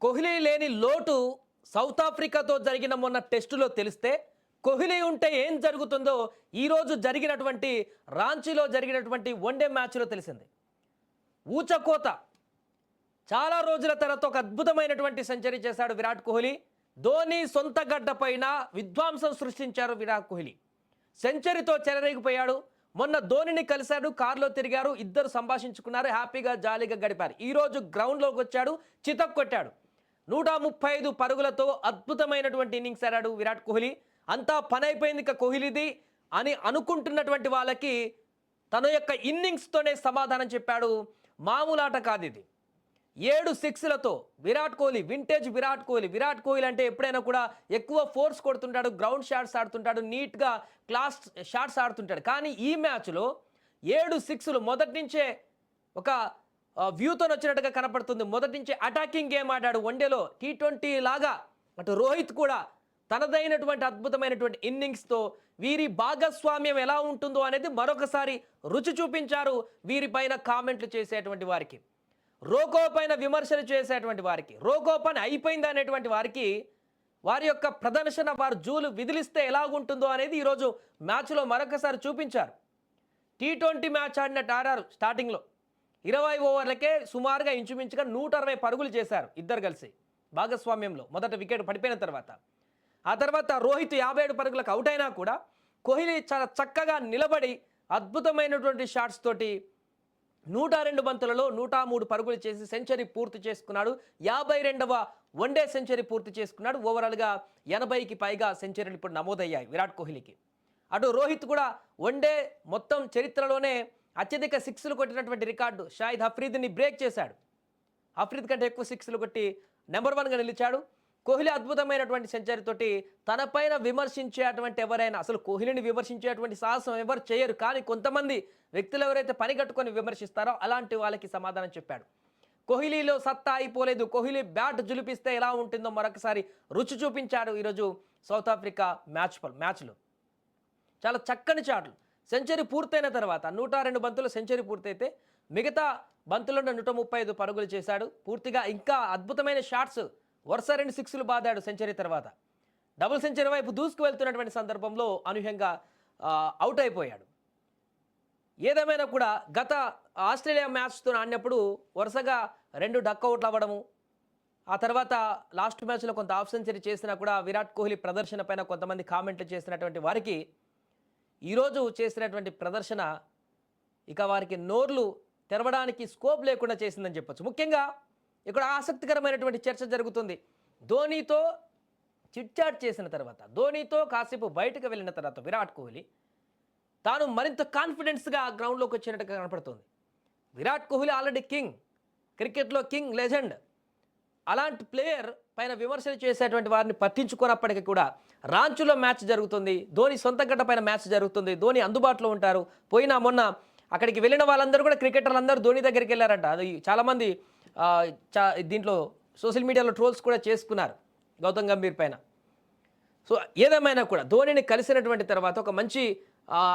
కోహ్లీ లేని లోటు సౌత్ ఆఫ్రికాతో జరిగిన మొన్న టెస్టులో తెలిస్తే కోహ్లీ ఉంటే ఏం జరుగుతుందో ఈరోజు జరిగినటువంటి రాంచీలో జరిగినటువంటి వన్డే మ్యాచ్లో తెలిసింది. ఊచకోత చాలా రోజుల తర్వాత ఒక అద్భుతమైనటువంటి సెంచరీ చేశాడు విరాట్ కోహ్లీ. ధోని సొంత గడ్డ పైన విధ్వంసం సృష్టించారు విరాట్ కోహ్లీ. సెంచరీతో చెలరేగిపోయాడు. మొన్న ధోనిని కలిశాడు, కారులో తిరిగారు, ఇద్దరు సంభాషించుకున్నారు, హ్యాపీగా జాలీగా గడిపారు. ఈరోజు గ్రౌండ్లోకి వచ్చాడు, చితక్ కొట్టాడు. 135 పరుగులతో అద్భుతమైనటువంటి ఇన్నింగ్స్ ఆడాడు విరాట్ కోహ్లీ. అంతా పని అయిపోయింది ఇక కోహ్లీది అని అనుకుంటున్నటువంటి వాళ్ళకి తన యొక్క ఇన్నింగ్స్తోనే సమాధానం చెప్పాడు. మామూలు ఆట కాదు ఇది. 7 సిక్స్లతో విరాట్ కోహ్లీ, వింటేజ్ విరాట్ కోహ్లీ. విరాట్ కోహ్లీ అంటే ఎప్పుడైనా కూడా ఎక్కువ ఫోర్స్ కొడుతుంటాడు, గ్రౌండ్ షాట్స్ ఆడుతుంటాడు, నీట్గా క్లాస్ షాట్స్ ఆడుతుంటాడు. కానీ ఈ మ్యాచ్లో 7 సిక్స్లు మొదటి నుంచే ఒక వ్యూతో వచ్చినట్టుగా కనపడుతుంది. మొదటి నుంచి అటాకింగ్ గేమ్ ఆడాడు. వన్డేలో T20 లాగా అటు రోహిత్ కూడా తనదైనటువంటి అద్భుతమైనటువంటి ఇన్నింగ్స్తో వీరి భాగస్వామ్యం ఎలా ఉంటుందో అనేది మరొకసారి రుచి చూపించారు వీరిపైన కామెంట్లు చేసేటువంటి వారికి, రోకో పైన విమర్శలు చేసేటువంటి వారికి, రోకో పని అయిపోయింది అనేటువంటి వారికి వారి యొక్క ప్రదర్శన, వారు జూలు విదిలిస్తే ఎలాగుంటుందో అనేది ఈరోజు మ్యాచ్లో మరొకసారి చూపించారు. T20 మ్యాచ్ ఆడినట్టు ఆడారు. స్టార్టింగ్లో 20 ఓవర్లకే సుమారుగా ఇంచుమించుగా 160 పరుగులు చేశారు ఇద్దరు కలిసి భాగస్వామ్యంలో. మొదట వికెట్ పడిపోయిన తర్వాత ఆ తర్వాత రోహిత్ 57 పరుగులకు అవుట్ అయినా కూడా కోహ్లీ చాలా చక్కగా నిలబడి అద్భుతమైనటువంటి షాట్స్ తోటి 102 బంతులలో 103 పరుగులు చేసి సెంచరీ పూర్తి చేసుకున్నాడు. 52వ వన్డే సెంచరీ పూర్తి చేసుకున్నాడు. ఓవరాల్గా 80కి పైగా సెంచరీలు ఇప్పుడు నమోదయ్యాయి విరాట్ కోహ్లీకి. అటు రోహిత్ కూడా వన్డే మొత్తం చరిత్రలోనే అత్యధిక సిక్స్లు కొట్టినటువంటి రికార్డు షాహిద్ అఫ్రీద్ని బ్రేక్ చేశాడు. అఫ్రీద్ కంటే ఎక్కువ సిక్స్లు కొట్టి నెంబర్ 1గా నిలిచాడు. కోహ్లీ అద్భుతమైనటువంటి సెంచరీతోటి తనపైన విమర్శించేటువంటి ఎవరైనా, అసలు కోహ్లీని విమర్శించేటువంటి సాహసం ఎవరు చేయరు, కానీ కొంతమంది వ్యక్తులు ఎవరైతే పని కట్టుకొని విమర్శిస్తారో అలాంటి వాళ్ళకి సమాధానం చెప్పాడు. కోహ్లీలో సత్తా అయిపోలేదు, కోహ్లీ బ్యాట్ జులిపిస్తే ఎలా ఉంటుందో మరొకసారి రుచి చూపించాడు ఈరోజు సౌత్ ఆఫ్రికా మ్యాచ్లో. చాలా చక్కని షాట్లు. సెంచరీ పూర్తయిన తర్వాత 102 బంతులు సెంచరీ పూర్తయితే మిగతా బంతులను 135 పరుగులు చేశాడు. పూర్తిగా ఇంకా అద్భుతమైన షాట్స్, వరుస 2 సిక్స్లు బాదాడు సెంచరీ తర్వాత. డబుల్ సెంచరీ వైపు దూసుకు వెళ్తున్నటువంటి సందర్భంలో అనూహ్యంగా అవుట్ అయిపోయాడు. ఏదేమైనా కూడా గత ఆస్ట్రేలియా మ్యాచ్తో ఆడినప్పుడు వరుసగా 2 డక్అవుట్లు అవ్వడము, ఆ తర్వాత లాస్ట్ మ్యాచ్లో కొంత హాఫ్ సెంచరీ చేసినా కూడా విరాట్ కోహ్లీ ప్రదర్శన పైన కొంతమంది కామెంట్లు చేసినటువంటి వారికి ఈరోజు చేసినటువంటి ప్రదర్శన ఇక వారికి నోర్లు తెరవడానికి స్కోప్ లేకుండా చేసిందని చెప్పొచ్చు. ముఖ్యంగా ఇక్కడ ఆసక్తికరమైనటువంటి చర్చ జరుగుతుంది. ధోనితో చిట్చాట్ చేసిన తర్వాత, ధోనితో కాసేపు బయటకు వెళ్ళిన తర్వాత విరాట్ కోహ్లీ తాను మరింత కాన్ఫిడెన్స్గా గ్రౌండ్లోకి వచ్చినట్టుగా కనపడుతుంది. విరాట్ కోహ్లీ ఆల్రెడీ కింగ్, క్రికెట్లో కింగ్, లెజెండ్. అలాంటి ప్లేయర్ పైన విమర్శలు చేసేటువంటి వారిని పట్టించుకున్నప్పటికీ కూడా రాంచీలో మ్యాచ్ జరుగుతుంది, ధోని సొంత గడ్డ పైన మ్యాచ్ జరుగుతుంది, ధోని అందుబాటులో ఉంటారు. మొన్న అక్కడికి వెళ్ళిన వాళ్ళందరూ కూడా క్రికెటర్లు అందరూ ధోని దగ్గరికి వెళ్ళారంట. అది చాలామంది దీంట్లో సోషల్ మీడియాలో ట్రోల్స్ కూడా చేసుకున్నారు గౌతమ్ గంభీర్ పైన. సో ఏదేమైనా కూడా ధోనిని కలిసినటువంటి తర్వాత ఒక మంచి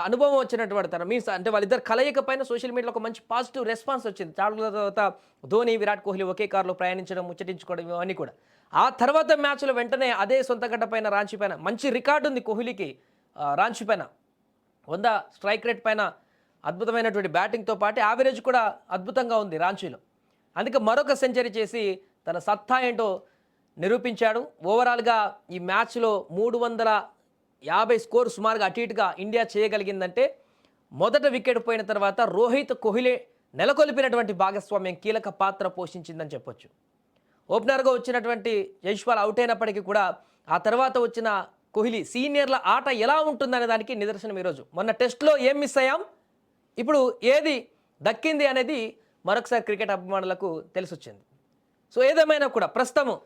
అనుభవం వచ్చినటువంటి తర్వాత మీన్స్ అంటే వాళ్ళిద్దరు కలయిక పైన సోషల్ మీడియాలో ఒక మంచి పాజిటివ్ రెస్పాన్స్ వచ్చింది. చాలా తర్వాత ధోని, విరాట్ కోహ్లీ ఒకే కారులో ప్రయాణించడం, ముచ్చటించుకోవడం ఇవన్నీ కూడా. ఆ తర్వాత మ్యాచ్లో వెంటనే అదే సొంతగడ్డ పైన రాంచీ పైన మంచి రికార్డు ఉంది కోహ్లీకి. రాంచీ పైన 100 స్ట్రైక్ రేట్ పైన అద్భుతమైనటువంటి బ్యాటింగ్తో పాటు యావరేజ్ కూడా అద్భుతంగా ఉంది రాంచీలో. అందుకే మరొక సెంచరీ చేసి తన సత్తా ఏంటో నిరూపించాడు. ఓవరాల్గా ఈ మ్యాచ్లో 350 స్కోర్ సుమారుగా అటు ఇటుగా ఇండియా చేయగలిగిందంటే మొదట వికెట్ పోయిన తర్వాత రోహిత్, కోహ్లీ నెలకొల్పినటువంటి భాగస్వామ్యం కీలక పాత్ర పోషించిందని చెప్పొచ్చు. ఓపెనర్గా వచ్చినటువంటి జైస్వాల్ అవుట్ అయినప్పటికీ కూడా ఆ తర్వాత వచ్చిన కోహ్లీ సీనియర్ల ఆట ఎలా ఉంటుందనే దానికి నిదర్శనం ఈరోజు. మొన్న టెస్ట్లో ఏం మిస్ అయ్యాం, ఇప్పుడు ఏది దక్కింది అనేది మరొకసారి క్రికెట్ అభిమానులకు తెలిసొచ్చింది. సో ఏదేమైనా కూడా ప్రస్తుతం